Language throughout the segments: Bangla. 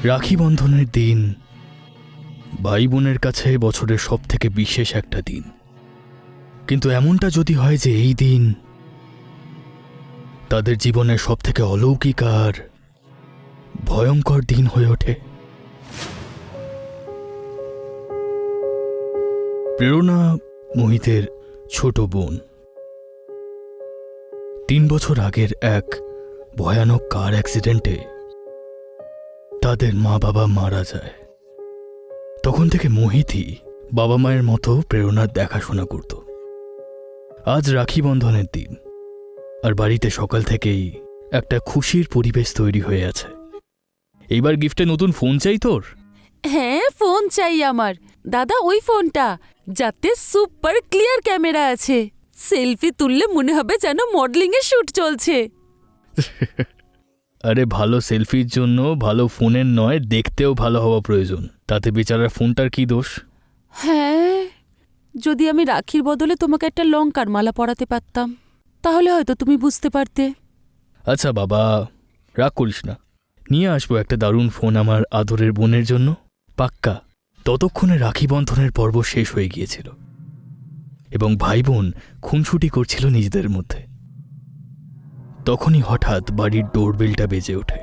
রাখি বন্ধনের দিন ভাই বোনের কাছে বছরের সব থেকে বিশেষ একটা দিন, কিন্তু এমনটা যদি হয় যে এই দিন তাদের জীবনের সব থেকে অলৌকিক আর ভয়ঙ্কর দিন হয়ে ওঠে। প্রেরণা মোহিতের ছোট বোন। 3 বছর আগের এক ভয়ানক কার অ্যাক্সিডেন্টে তাদের মা বাবা মারা যায়। তখন থেকে মোহিতই বাবা মায়ের মতো প্রেরণার দেখাশোনা করত। আজ রাখি বন্ধনের দিন, আর বাড়িতে সকাল থেকেই একটা খুশির পরিবেশ তৈরি হয়ে আছে। এইবার গিফটে নতুন ফোন চাই তোর? হ্যাঁ, ফোন চাই আমার। দাদা, ওই ফোনটা যাতে সুপার ক্লিয়ার ক্যামেরা আছে, সেলফি তুললে মনে হবে যেন মডেলিং এর শুট চলছে। আরে ভালো সেলফির জন্য ভালো ফোনের নয়, দেখতেও ভালো হওয়া প্রয়োজন। তাতে বেচারা ফোনটার কি দোষ? হ্যাঁ, যদি আমি রাখির বদলে তোমাকে একটা লঙ্কার মালা পরাতে পারতাম, তাহলে হয়তো তুমি বুঝতে পারতে। আচ্ছা বাবা, রাগ করিস না, নিয়ে আসবো একটা দারুণ ফোন আমার আদরের বোনের জন্য, পাক্কা। ততক্ষণে রাখি বন্ধনের পর্ব শেষ হয়ে গিয়েছিল এবং ভাই বোন খুনসুটি করছিল নিজেদের মধ্যে। তখনই হঠাৎ বাড়ির ডোরবেলটা বেজে ওঠে।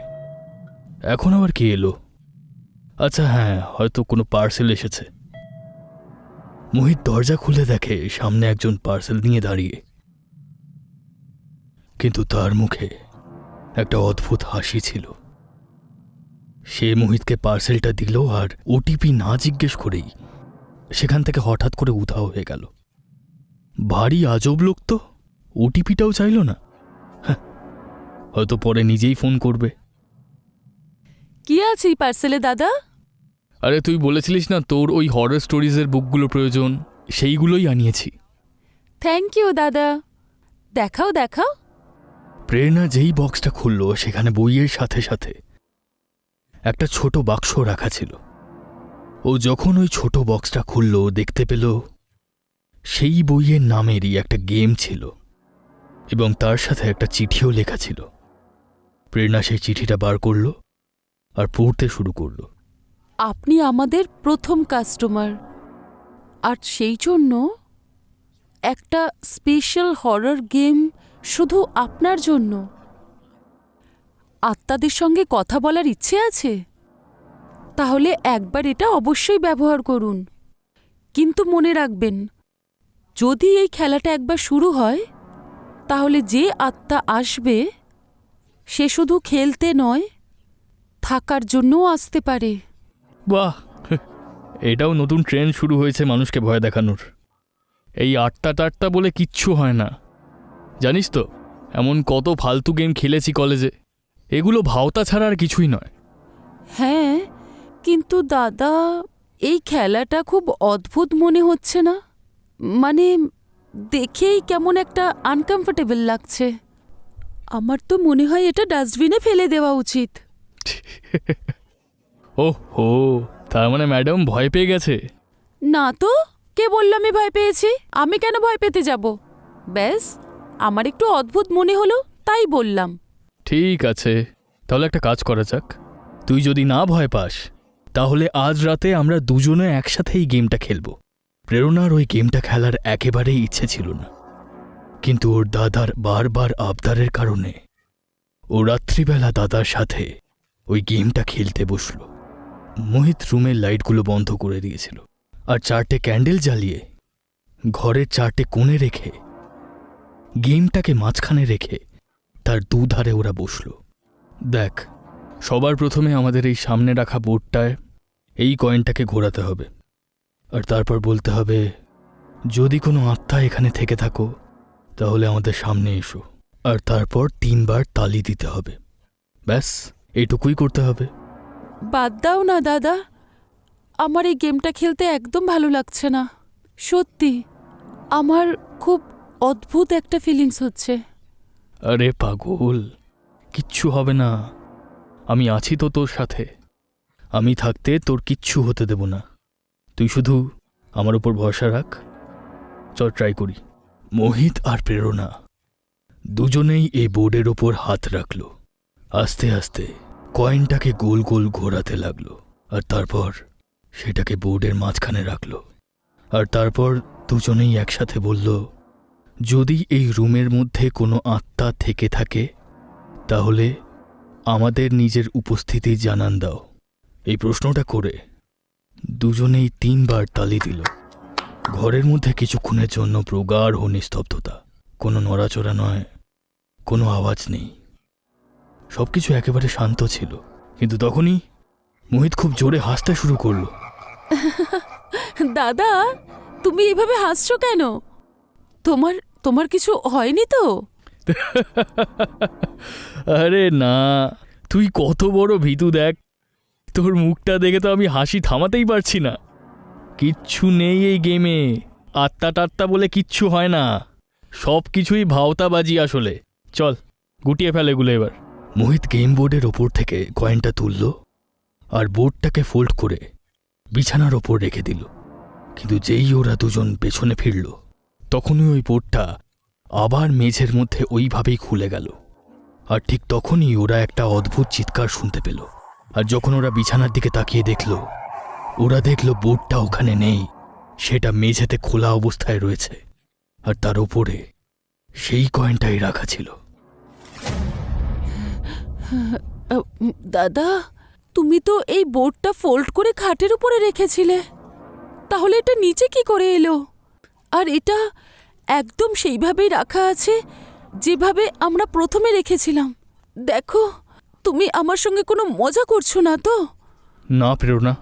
এখন আবার কি এলো? আচ্ছা হ্যাঁ, হয়তো কোনো পার্সেল এসেছে। মোহিত দরজা খুলে দেখে সামনে একজন পার্সেল নিয়ে দাঁড়িয়ে, কিন্তু তার মুখে একটা অদ্ভুত হাসি ছিল। সে মোহিতকে পার্সেলটা দিল আর ওটিপি না জিজ্ঞেস করেই সেখান থেকে হঠাৎ করে উধাও হয়ে গেল। ভারী আজব লোক তো, ওটিপিটাও চাইল না। হয়তো পরে নিজেই ফোন করবে। কি আছে এই পার্সেলে দাদা? আরে তুই বলেছিলিস না তোর ওই হরর স্টোরিজের বুকগুলো প্রয়োজন, সেইগুলোই আনিয়েছি। থ্যাংক ইউ দাদা। দেখাও দেখাও। প্রেরণা যেই বক্সটা খুলল, সেখানে বইয়ের সাথে সাথে একটা ছোট বাক্স রাখা ছিল। ও যখন ওই ছোট বক্সটা খুলল, দেখতে পেল সেই বইয়ের নামেরই একটা গেম ছিল এবং তার সাথে একটা চিঠিও লেখা ছিল। প্রেরণা সেই চিঠিটা বার করল আর পড়তে শুরু করল। আপনি আমাদের প্রথম কাস্টমার, আর সেই জন্য একটা স্পেশাল হরর গেম শুধু আপনার জন্য। আত্মাদের সঙ্গে কথা বলার ইচ্ছে আছে? তাহলে একবার এটা অবশ্যই ব্যবহার করুন। কিন্তু মনে রাখবেন, যদি এই খেলাটা একবার শুরু হয়, তাহলে যে আত্মা আসবে সে শুধু খেলতে নয়, থাকার জন্যও আসতে পারে। বাহ, এটাও নতুন ট্রেন্ড শুরু হয়েছে মানুষকে ভয় দেখানোর। এই আটটা টাট্টা বলে কিচ্ছু হয় না, জানিস তো? এমন কত ফালতু গেম খেলেছি কলেজে, এগুলো ভাওতা ছাড়া আর কিছুই নয়। হ্যাঁ, কিন্তু দাদা, এই খেলাটা খুব অদ্ভুত মনে হচ্ছে না? মানে দেখেই কেমন একটা আনকমফোর্টেবল লাগছে। আমার তো মনে হয় এটা ডাস্টবিনে ফেলে দেওয়া উচিত। ওহো, তার মানে ম্যাডাম ভয় পেয়ে গেছে? না তো, কে বলল আমি ভয় পেয়েছি? আমি কেন ভয় পেতে যাব? ব্যাস, আমার একটু অদ্ভুত মনে হলো তাই বললাম। ঠিক আছে, তাহলে একটা কাজ করা যাক। তুই যদি না ভয় পাস, তাহলে আজ রাতে আমরা দুজনে একসাথে এই গেমটা খেলব। প্রেরণার ওই গেমটা খেলার একেবারেই ইচ্ছে ছিল না, কিন্তু ওর দাদার বারবার আবদারের কারণে ও রাত্রিবেলা দাদার সাথে ওই গেমটা খেলতে বসল। মোহিত রুমের লাইটগুলো বন্ধ করে দিয়েছিল আর 4টে ক্যান্ডেল জ্বালিয়ে ঘরের 4টে কোণে রেখে, গেমটাকে মাঝখানে রেখে তার দুধারে ওরা বসল। দেখ, সবার প্রথমে আমাদের এই সামনে রাখা বোর্ডটায় এই কয়েনটাকে ঘোরাতে হবে, আর তারপর বলতে হবে, যদি কোনো আত্মা এখানে থেকে থাকো তাহলে আমাদের সামনে এসো, আর তারপর 3 বার তালি দিতে হবে। ব্যাস, এইটুকুই করতে হবে। বাদ দাও না দাদা, আমার এই গেমটা খেলতে একদম ভালো লাগছে না। সত্যি, আমার খুব অদ্ভুত একটা ফিলিংস হচ্ছে। আরে পাগল, কিচ্ছু হবে না, আমি আছি তো তোর সাথে। আমি থাকতে তোর কিচ্ছু হতে দেব না, তুই শুধু আমার উপর ভরসা রাখ। চল ট্রাই করি। মোহিত আর প্রেরণা দুজনেই এই বোর্ডের ওপর হাত রাখল। আস্তে আস্তে কয়েনটাকে গোল গোল ঘোরাতে লাগলো, আর তারপর সেটাকে বোর্ডের মাঝখানে রাখলো। আর তারপর দুজনেই একসাথে বলল, যদি এই রুমের মধ্যে কোনো আত্মা থেকে থাকে তাহলে আমাদের নিজের উপস্থিতি জানান দাও। এই প্রশ্নটা করে দুজনেই 3 বার তালি দিল। ঘরের মধ্যে কিছুক্ষণের জন্য প্রগাঢ় নিস্তব্ধতা, কোনো নড়াচড়া নয়, কোনো আওয়াজ নেই, সবকিছু একেবারে শান্ত ছিল। কিন্তু তখনই মোহিত খুব জোরে হাসতে শুরু করলো। দাদা, তুমি এভাবে হাসছো কেন? তোমার তোমার কিছু হয়নি তো? আরে না, তুই কত বড় ভীতু দেখ, তোর মুখটা দেখে তো আমি হাসি থামাতেই পারছি না। কিচ্ছু নেই এই গেমে, আত্মা টাত্তা বলে কিচ্ছু হয় না, সব কিছুই ভাওতাবাজি আসলে। চল গুটিয়ে ফেলে এগুলো এবার। মোহিত গেম বোর্ডের ওপর থেকে কয়েনটা তুলল আর বোর্ডটাকে ফোল্ড করে বিছানার ওপর রেখে দিল। কিন্তু যেই ওরা দুজন পেছনে ফিরল, তখনই ওই বোর্ডটা আবার মেঝের মধ্যে ওইভাবেই খুলে গেল। আর ঠিক তখনই ওরা একটা অদ্ভুত চিৎকার শুনতে পেল। আর যখন ওরা বিছানার দিকে তাকিয়ে ওরা দেখল বোর্ডটা ওখানে নেই, সেটা মেঝেতে খোলা অবস্থায় রয়েছে, আর তার ওপরে সেই কয়েনটাই রাখা ছিল। দাদা, তুমি তো এই বোর্ডটা ফোল্ড করে খাটের উপরে রেখেছিলে, তাহলে এটা নিচে কি করে এলো? আর এটা একদম সেইভাবেই রাখা আছে যেভাবে আমরা প্রথমে রেখেছিলাম। দেখো, তুমি আমার সঙ্গে কোনো মজা করছো না তো? না প্রেরণা,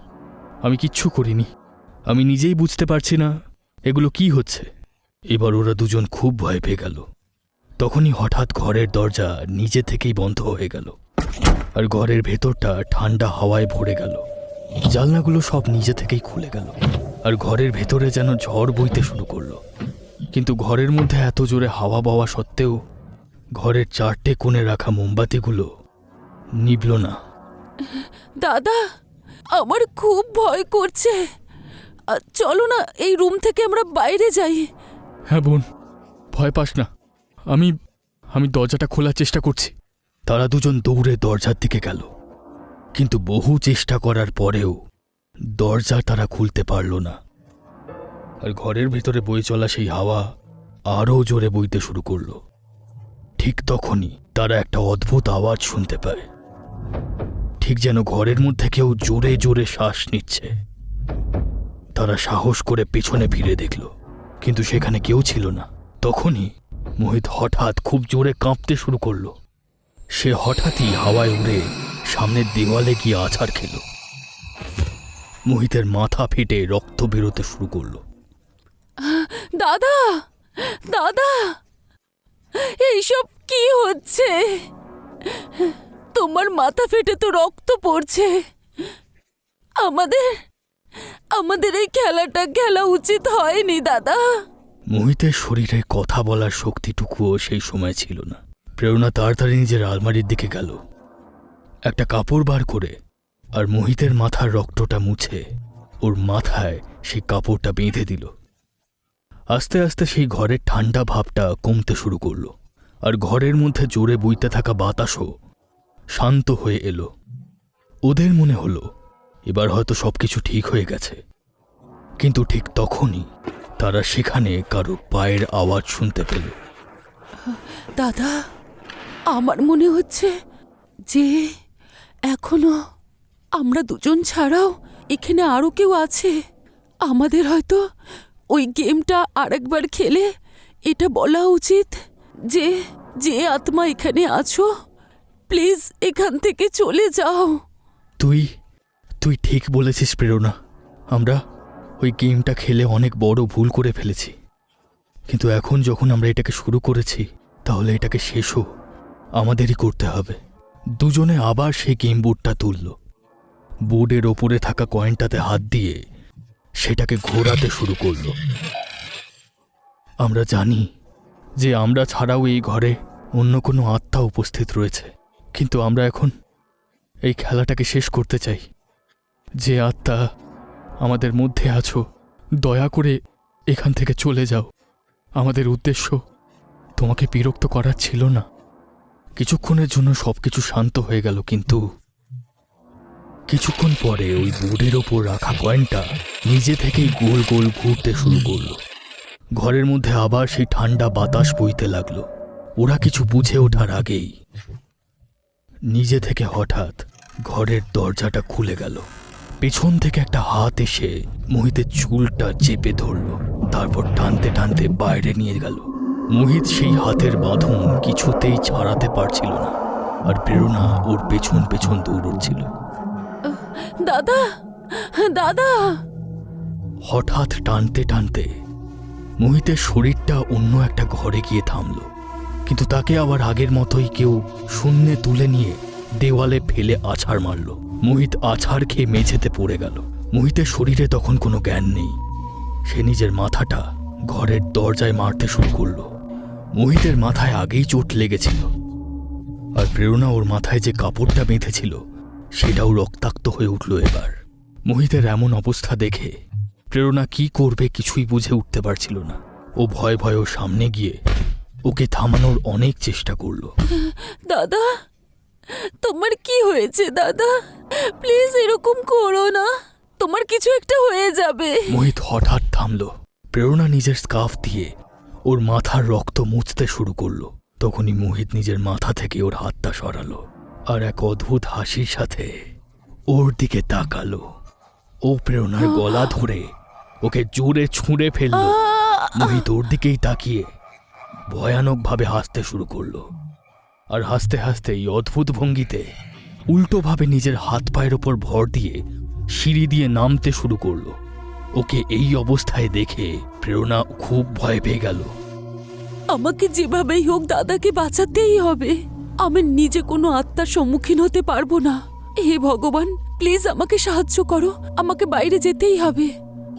আমি কিচ্ছু করিনি, আমি নিজেই বুঝতে পারছি না এগুলো কি হচ্ছে। এবার ওরা দুজন খুব ভয় পেয়ে গেল। তখনই হঠাৎ ঘরের দরজা নিজে থেকেই বন্ধ হয়ে গেল, আর ঘরের ভেতরটা ঠান্ডা হাওয়ায় ভরে গেল। জানলাগুলো সব নিজে থেকেই খুলে গেল, আর ঘরের ভেতরে যেন ঝড় বইতে শুরু করলো। কিন্তু ঘরের মধ্যে এত জোরে হাওয়া বাওয়া সত্ত্বেও ঘরের 4টে কোণে রাখা মোমবাতিগুলো নিভল না। দাদা, আমার খুব ভয় করছে, চলো না এই রুম থেকে আমরা বাইরে যাই। হ্যাঁ বোন, ভয় পাস না, আমি দরজাটা খোলার চেষ্টা করছি। তারা দুজন দৌড়ে দরজার দিকে গেল, কিন্তু বহু চেষ্টা করার পরেও দরজা তারা খুলতে পারল না। আর ঘরের ভেতরে বয়ে চলা সেই হাওয়া আরও জোরে বইতে শুরু করল। ঠিক তখনই তারা একটা অদ্ভুত আওয়াজ শুনতে পায়, ঠিক যেন ঘরের মধ্যে কেউ জোরে জোরে শ্বাস নিচ্ছে। তারা সাহস করে পেছনে ফিরে দেখল, কিন্তু সেখানে কেউ ছিল না। তখনই মোহিত হঠাৎ খুব জোরে কাঁপতে শুরু করল। সে হঠাৎই হাওয়ায় উড়ে সামনের দেওয়ালে গিয়ে আছাড় খেল। মোহিতের মাথা ফেটে রক্ত বেরোতে শুরু করল। দাদা, দাদা, এইসব কি হচ্ছে? তোমার মাথা ফেটে তো রক্ত পড়ছে। আমাদের এই খেলাটা খেলা উচিত হয়নি দাদা। মোহিতের শরীরে কথা বলার শক্তিটুকুও সেই সময় ছিল না। প্রেরণা তাড়াতাড়ি নিজের আলমারির দিকে গেল, একটা কাপড় বার করে আর মোহিতের মাথার রক্তটা মুছে ওর মাথায় সেই কাপড়টা বেঁধে দিল। আস্তে আস্তে সেই ঘরের ঠান্ডা ভাবটা কমতে শুরু করল, আর ঘরের মধ্যে জোরে বইতে থাকা বাতাসও শান্ত হয়ে এলো। ওদের মনে হলো এবার হয়তো সবকিছু ঠিক হয়ে গেছে। কিন্তু ঠিক তখনই তারা সেখানে কারো পায়ের আওয়াজ শুনতে পেল। দাদা, আমার মনে হচ্ছে যে এখনো আমরা দুজন ছাড়াও এখানে আরো কেউ আছে। আমাদের হয়তো ওই গেমটা আরেকবার খেলে এটা বলা উচিত যে যে আত্মা এখানে আছো, প্লিজ এখান থেকে চলে যাও। তুই ঠিক বলেছিস প্রেরণা, আমরা ওই গেমটা খেলে অনেক বড় ভুল করে ফেলেছি। কিন্তু এখন যখন আমরা এটাকে শুরু করেছি, তাহলে এটাকে শেষও আমাদেরই করতে হবে। দুজনে আবার সেই গেম বোর্ডটা তুলল, বোর্ডের ওপরে থাকা কয়েনটাতে হাত দিয়ে সেটাকে ঘোরাতে শুরু করল। আমরা জানি যে আমরা ছাড়াও এই ঘরে অন্য কোনো আত্মা উপস্থিত রয়েছে, কিন্তু আমরা এখন এই খেলাটাকে শেষ করতে চাই। যে আত্মা আমাদের মধ্যে আছো, দয়া করে এখান থেকে চলে যাও। আমাদের উদ্দেশ্য তোমাকে বিরক্ত করার ছিল না। কিছুক্ষণের জন্য সবকিছু শান্ত হয়ে গেল, কিন্তু কিছুক্ষণ পরে ওই বোর্ডের ওপর রাখা কয়েনটা নিজে থেকেই গোল গোল ঘুরতে শুরু করলো। ঘরের মধ্যে আবার সেই ঠান্ডা বাতাস বইতে লাগলো। ওরা কিছু বুঝে ওঠার আগেই নিজে থেকে হঠাৎ ঘরের দরজাটা খুলে গেল। পেছন থেকে একটা হাত এসে মোহিতের চুলটা চেপে ধরল, তারপর টানতে টানতে বাইরে নিয়ে গেল। মোহিত সেই হাতের বাঁধন কিছুতেই ছাড়াতে পারছিল না, আর প্রেরণা ওর পেছন পেছন দৌড়চ্ছিল। দাদা, দাদা! হঠাৎ টানতে টানতে মোহিতের শরীরটা অন্য একটা ঘরে গিয়ে থামল, কিন্তু তাকে আবার আগের মতোই কেউ শূন্যে তুলে নিয়ে দেওয়ালে ফেলে আছাড় মারল। মোহিত আছাড় খেয়ে মেঝেতে পড়ে গেল। মোহিতের শরীরে তখন কোনো জ্ঞান নেই। সে নিজের মাথাটা ঘরের দরজায় মারতে শুরু করল। মোহিতের মাথায় আগেই চোট লেগেছিল, আর প্রেরণা ওর মাথায় যে কাপড়টা বেঁধেছিল সেটাও রক্তাক্ত হয়ে উঠল। এবার মোহিতের এমন অবস্থা দেখে প্রেরণা কি করবে কিছুই বুঝে উঠতে পারছিল না। ও ভয়ে ভয়ে ওর সামনে গিয়ে ওকে থামানোর অনেক চেষ্টা করল। দাদা, তোমার কি হয়েছে দাদা? প্লিজ এরকম করো না, তোমার কিছু একটা হয়ে যাবে। মোহিত হঠাৎ থামল। প্রেরণা নিজের স্কার্ফ দিয়ে ওর মাথার রক্ত মুছতে শুরু করলো। তখনই মোহিত নিজের মাথা থেকে ওর হাতটা সরালো, আর এক অদ্ভুত হাসির সাথে ওর দিকে তাকালো। ও প্রেরণার গলা ধরে ওকে জোরে ছুঁড়ে ফেলল। মোহিত ওর দিকেই তাকিয়ে ভয়ানকভাবে হাসতে শুরু করলো, আর হাসতে হাসতে এই অদ্ভুত ভঙ্গিতে উল্টোভাবে নিজের হাত পায়ের ওপর ভর দিয়ে সিঁড়ি দিয়ে নামতে শুরু করলো। ওকে এই অবস্থায় দেখে প্রেরণা খুব ভয় পেয়ে গেল। আমাকে যেভাবেই হোক দাদাকে বাঁচাতেই হবে। আমি নিজে কোনো আত্মার সম্মুখীন হতে পারবো না। হে ভগবান, প্লিজ আমাকে সাহায্য করো, আমাকে বাইরে যেতেই হবে।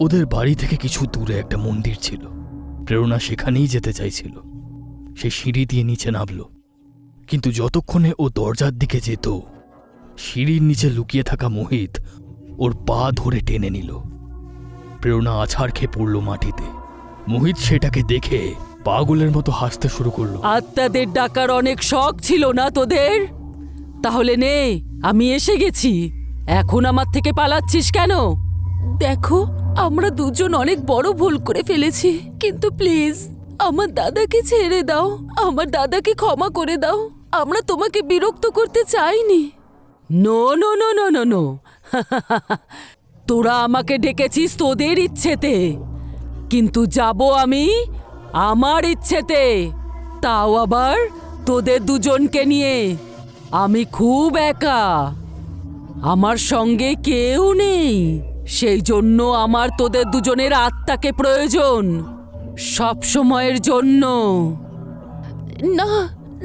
ওদের বাড়ি থেকে কিছু দূরে একটা মন্দির ছিল। প্রেরণা সেখানেই যেতে চাইছিল। সে সিঁড়ি দিয়ে নিচে নামল, কিন্তু যতক্ষণে ও দরজার দিকে যেত, সিঁড়ির নিচে লুকিয়ে থাকা মোহিত ওর পা ধরে টেনে নিল। প্রেরণা আছাড় খেয়ে পড়ল মাটিতে। মোহিত সেটাকে দেখে পাগলের মতো হাসতে শুরু করলো। আত্মাদের ডাকার অনেক শখ ছিল না তোদের? তাহলে নে, আমি এসে গেছি। এখন আমার থেকে পালাচ্ছিস কেন? দেখো, আমরা দুজন অনেক বড় ভুল করে ফেলেছি, কিন্তু প্লিজ আমার দাদাকে ছেড়ে দাও, আমার দাদাকে ক্ষমা করে দাও। আমরা তোমাকে বিরক্ত করতে চাইনি। No no no no no no তোরা আমাকে ডেকেছিস তোদের ইচ্ছেতে, কিন্তু যাব আমি আমার ইচ্ছেতে, তাও আবার তোদের দুজনকে নিয়ে। আমি খুব একা, আমার সঙ্গে কেউ নেই। সেই জন্য আমার তোদের দুজনের আত্মাকে প্রয়োজন, সব সময়ের জন্য। না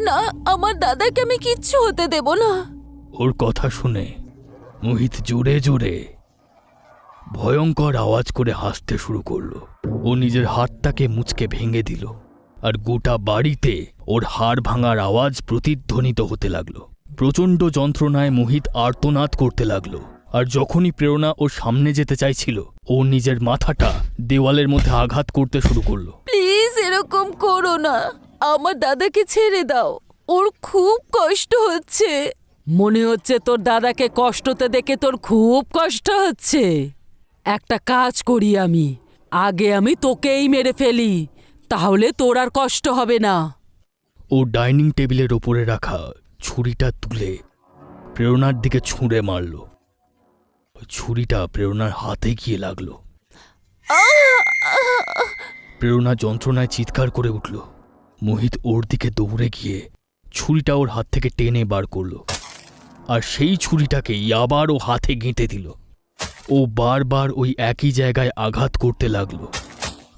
না, আমার দাদাকে আমি কিচ্ছু হতে দেব না। ওর কথা শুনে মোহিত জোরে জোরে ভয়ঙ্কর আওয়াজ করে হাসতে শুরু করলো। ও নিজের হাতটাকে মুচকে ভেঙে দিল, আর গোটা বাড়িতে ওর হাড় ভাঙার আওয়াজ প্রতিধ্বনিত হতে লাগলো। প্রচণ্ড যন্ত্রণায় মোহিত আর্তনাদ করতে লাগলো, আর যখনই প্রেরণা ওর সামনে যেতে চাইছিল, ও নিজের মাথাটা দেওয়ালের মধ্যে আঘাত করতে শুরু করলো। প্লিজ এরকম করো না, আমার দাদাকে ছেড়ে দাও, ওর খুব কষ্ট হচ্ছে। মনে হচ্ছে তোর দাদাকে কষ্টতে দেখে তোর খুব কষ্ট হচ্ছে। একটা কাজ করি আমি, আগে আমি তোকেই মেরে ফেলি, তাহলে তোর আর কষ্ট হবে না। ও ডাইনিং টেবিলের ওপরে রাখা ছুরিটা তুলে প্রেরণার দিকে ছুঁড়ে মারল। ছুরিটা প্রেরণার হাতে গিয়ে লাগলো। প্রেরণা যন্ত্রণায় চিৎকার করে উঠল। মোহিত ওর দিকে দৌড়ে গিয়ে ছুরিটা ওর হাত থেকে টেনে বার করল, আর সেই ছুরিটাকেই আবার ও হাতে গেঁটে দিল। ও বারবার ওই একই জায়গায় আঘাত করতে লাগলো।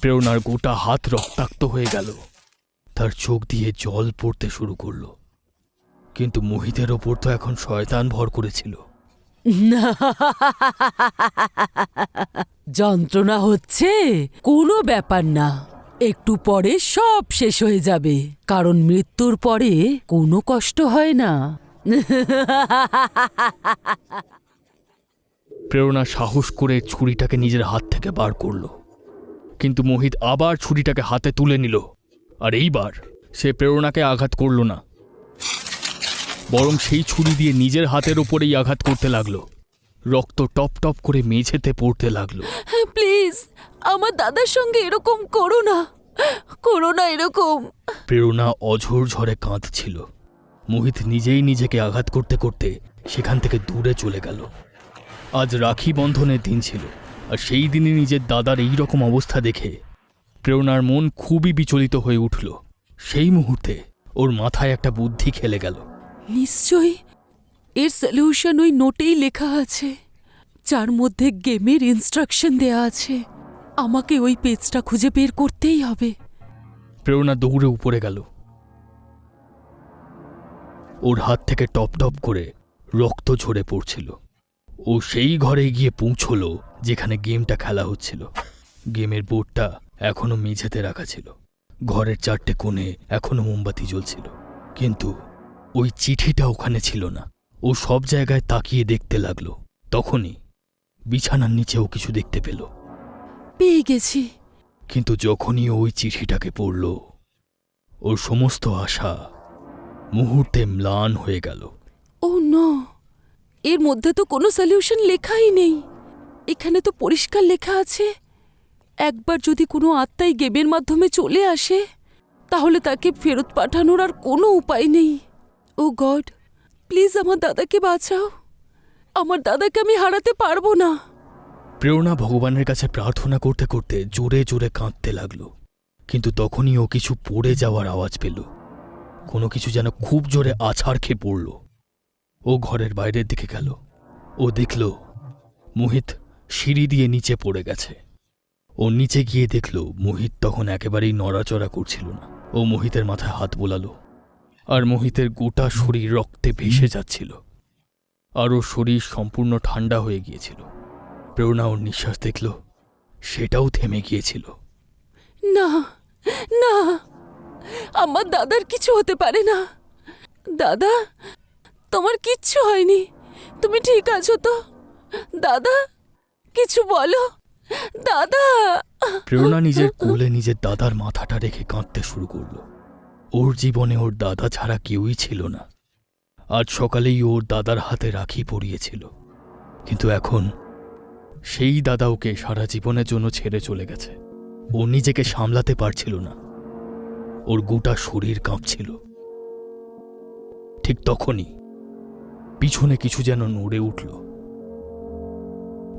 প্রেরণার গোটা হাত রক্তাক্ত হয়ে গেল, তার চোখ দিয়ে জল পড়তে শুরু করলো। কিন্তু মোহিতের ওপর তো এখন শয়তান ভর করেছিল। যন্ত্রণা হচ্ছে? কোনো ব্যাপার না, একটু পরে সব শেষ হয়ে যাবে, কারণ মৃত্যুর পরে কোনো কষ্ট হয় না। প্রেরণা সাহস করে ছুরিটাকে নিজের হাত থেকে বার করল, কিন্তু মোহিত আবার ছুরিটাকে হাতে তুলে নিল। আর এইবার সে প্রেরণাকে আঘাত করল না, বরং সেই ছুরি দিয়ে নিজের হাতের ওপরেই আঘাত করতে লাগলো। রক্ত টপ টপ করে মেঝেতে পড়তে লাগলো। প্লিজ আমার দাদার সঙ্গে এরকম করো না, করো না এরকম। প্রেরণা অঝোর ঝরে কাঁদছিল। মোহিত নিজেই নিজেকে আঘাত করতে করতে সেখান থেকে দূরে চলে গেল। আজ রাখি বন্ধনের দিন ছিল, আর সেই দিনে নিজের দাদার এই রকম অবস্থা দেখে প্রেরণার মন খুবই বিচলিত হয়ে উঠল। সেই মুহূর্তে ওর মাথায় একটা বুদ্ধি খেলে গেল। নিশ্চয়ই এর সলিউশন ওই নোটেই লেখা আছে, যার মধ্যে গেমের ইনস্ট্রাকশন দেয়া আছে। আমাকে ওই পেজটা খুঁজে বের করতেই হবে। প্রেরণা দৌড়ে উপরে গেল। ওর হাত থেকে টপ টপ করে রক্ত ঝরে পড়ছিল। ও সেই ঘরে গিয়ে পৌঁছল যেখানে গেমটা খেলা হচ্ছিল। গেমের বোর্ডটা এখনো মেঝেতে রাখা ছিল। ঘরের 4টে কোণে এখনো মোমবাতি জ্বলছিল, কিন্তু ওই চিঠিটা ওখানে ছিল না। ও সব জায়গায় তাকিয়ে দেখতে লাগলো। তখনই বিছানার নিচেও কিছু দেখতে পেল। পেয়ে গেছি। কিন্তু যখনই ওই চিঠিটাকে পড়ল, ওর সমস্ত আশা মুহূর্তে ম্লান হয়ে গেল। ও নো, এর মধ্যে তো কোনো সলিউশন লেখাই নেই। এখানে তো পরিষ্কার লেখা আছে, একবার যদি কোনো আত্মাই গেমের মাধ্যমে চলে আসে তাহলে তাকে ফেরত পাঠানোর আর কোনো উপায় নেই। ও গড, প্লিজ আমার দাদাকে বাঁচাও। আমার দাদাকে আমি হারাতে পারবো না। প্রেরণা ভগবানের কাছে প্রার্থনা করতে করতে জোরে জোরে কাঁদতে লাগলো। কিন্তু তখনই ও কিছু পড়ে যাওয়ার আওয়াজ পেল। কোনো কিছু যেন খুব জোরে আছাড় খেয়ে পড়ল। ও ঘরের বাইরের দিকে গেল। ও দেখল মোহিত সিঁড়ি দিয়ে নিচে পড়ে গেছে। ও নিচে গিয়ে দেখল মোহিত তখন একেবারেই নড়াচড়া করছিল না। ও মোহিতের মাথায় হাত বোলালো, আর মোহিতের গোটা শরীর রক্তে ভেসে যাচ্ছিল, আর ওর শরীর সম্পূর্ণ ঠান্ডা হয়ে গিয়েছিল। প্রেরণা ওর নিঃশ্বাস দেখল, সেটাও থেমে গিয়েছিল। না না, আমার দাদার কিছু হতে পারে না। দাদা, তোমার কিচ্ছু হয়নি, তুমি ঠিক আছো তো? দাদা, কিছু বলো দাদা। প্রেরণা নিজের কোলে নিজের দাদার মাথাটা রেখে কাঁদতে শুরু করল। ওর জীবনে ওর দাদা ছাড়া কেউই ছিল না। আজ সকালেই ওর দাদার হাতে রাখি পরিয়েছিল, কিন্তু এখন সেই দাদা ওকে সারা জীবনের জন্য ছেড়ে চলে গেছে। ও নিজেকে সামলাতে পারছিল না, ওর গোটা শরীর কাঁপছিল। ঠিক তখনই পিছনে কিছু যেন নড়ে উঠল।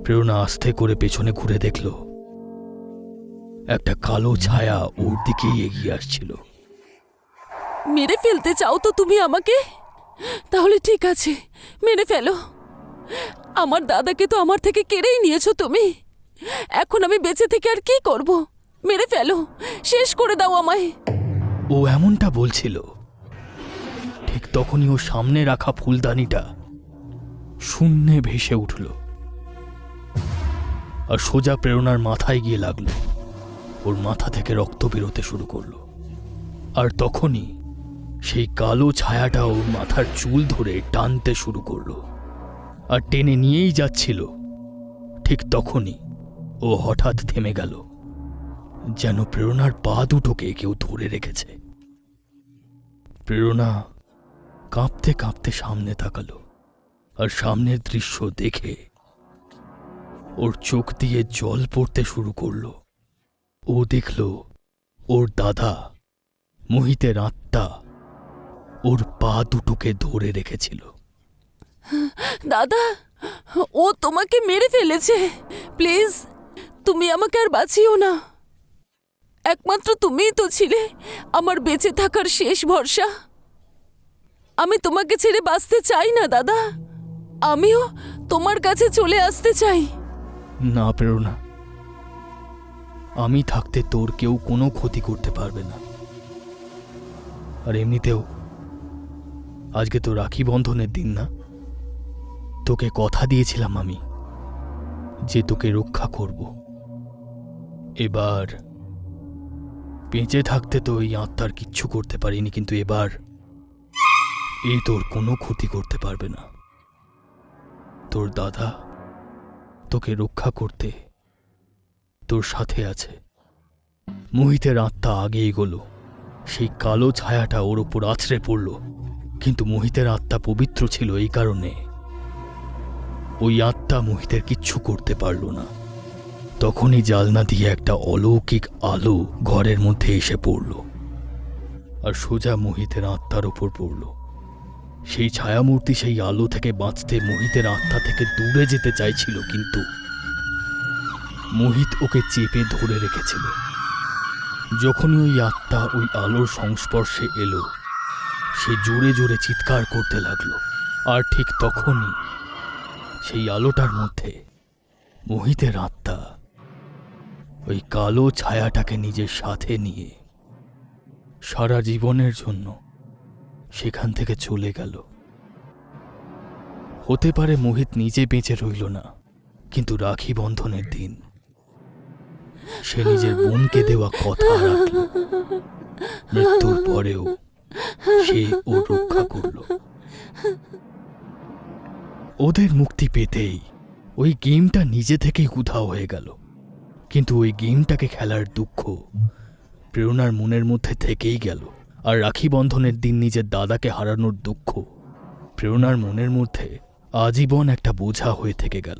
প্রেরণা আস্তে করে পেছনে ঘুরে দেখল একটা কালো ছায়া ওর দিকেই এগিয়ে আসছিল। মেরে ফেলতে চাও তো তুমি আমাকে? তাহলে ঠিক আছে, মেরে ফেলো। আমার দাদাকে তো আমার থেকে কেড়েই নিয়েছো তুমি। এখন আমি বেঁচে থেকে আর কি করব? মেরে ফেলো, শেষ করে দাও আমায়। ও এমনটা বলছিল, ঠিক তখনই ও সামনে রাখা ফুলদানিটা শূন্যে ভেসে উঠল আর সোজা প্রেরণার মাথায় গিয়ে লাগলো। ওর মাথা থেকে রক্ত বেরোতে শুরু করলো, আর তখনই সেই কালো ছায়াটা ওর মাথার চুল ধরে টানতে শুরু করলো আর টেনে নিয়েই যাচ্ছিল। ঠিক তখনই ও হঠাৎ থেমে গেল, যেন প্রেরণার পা দুটোকে কেউ ধরে রেখেছে। প্রেরণা কাঁপতে কাঁপতে সামনে তাকালো, আর সামনের দৃশ্য দেখে ওর চোখ দিয়ে জল পড়তে শুরু করলো। ও দেখল ওর দাদা মোহিতের আত্মা ওর পা দুটোকে ধরে রেখেছিল। দাদা, ও তোমাকে মেরে ফেলেছে। প্লিজ, তুমি আমাকে আর বাঁচিও না। একমাত্র তুমিই তো ছিলে আমার বেঁচে থাকার শেষ ভরসা। আমি তোমাকে ছেড়ে বাঁচতে চাই না দাদা। আমিও তোমার কাছে চলে আসতে চাই। না প্রেরণা, আমি থাকতে তোর কেউ কোনো ক্ষতি করতে পারবে না। আর এমনিতেও আজকে তো রাখি বন্ধনের দিন না? তোকে কথা দিয়েছিলাম আমি যে তোকে রক্ষা করব। এবার বেঁচে থাকতে তো এই আত্মার কিচ্ছু করতে পারিনি, কিন্তু এবার এ তোর কোনো ক্ষতি করতে পারবে না। তোর দাদা তোকে রক্ষা করতে তোর সাথে আছে। মোহিতের আত্মা আগে এগোলো। সেই কালো ছায়াটা ওর ওপর আছড়ে পড়ল, কিন্তু মোহিতের আত্মা পবিত্র ছিল, এই কারণে ওই আত্মা মোহিতের কিচ্ছু করতে পারল না। তখনই জালনা দিয়ে একটা অলৌকিক আলো ঘরের মধ্যে এসে পড়ল আর সোজা মোহিতের আত্মার ওপর পড়ল। সেই ছায়ামূর্তি সেই আলো থেকে বাঁচতে মোহিতের আত্মা থেকে দূরে যেতে চাইছিল, কিন্তু মোহিত ওকে চেপে ধরে রেখেছিল। যখনই ওই আত্মা ওই আলোর সংস্পর্শে এলো, সে জোরে জোরে চিৎকার করতে লাগলো। আর ঠিক তখনই সেই আলোটার মধ্যে মোহিতের আত্মা ওই কালো ছায়াটাকে নিজের সাথে নিয়ে সারা জীবনের জন্য সেখান থেকে চলে গেল। হতে পারে মোহিত নিজে বেঁচে রইল না, কিন্তু রাখি বন্ধনের দিন সে নিজের বোনকে দেওয়া কথা রাখল। মৃত্যুর পরেও সে ও রক্ষা করল। ওদের মুক্তি পেতেই ওই গেমটা নিজে থেকেই উধাও হয়ে গেল, কিন্তু ওই গেমটাকে খেলার দুঃখ প্রেরণার মনের মধ্যে থেকেই গেল। আর রাখি বন্ধনের দিন নিজের দাদাকে হারানোর দুঃখ প্রেরণার মনের মধ্যে আজীবন একটা বোঝা হয়ে থেকে গেল।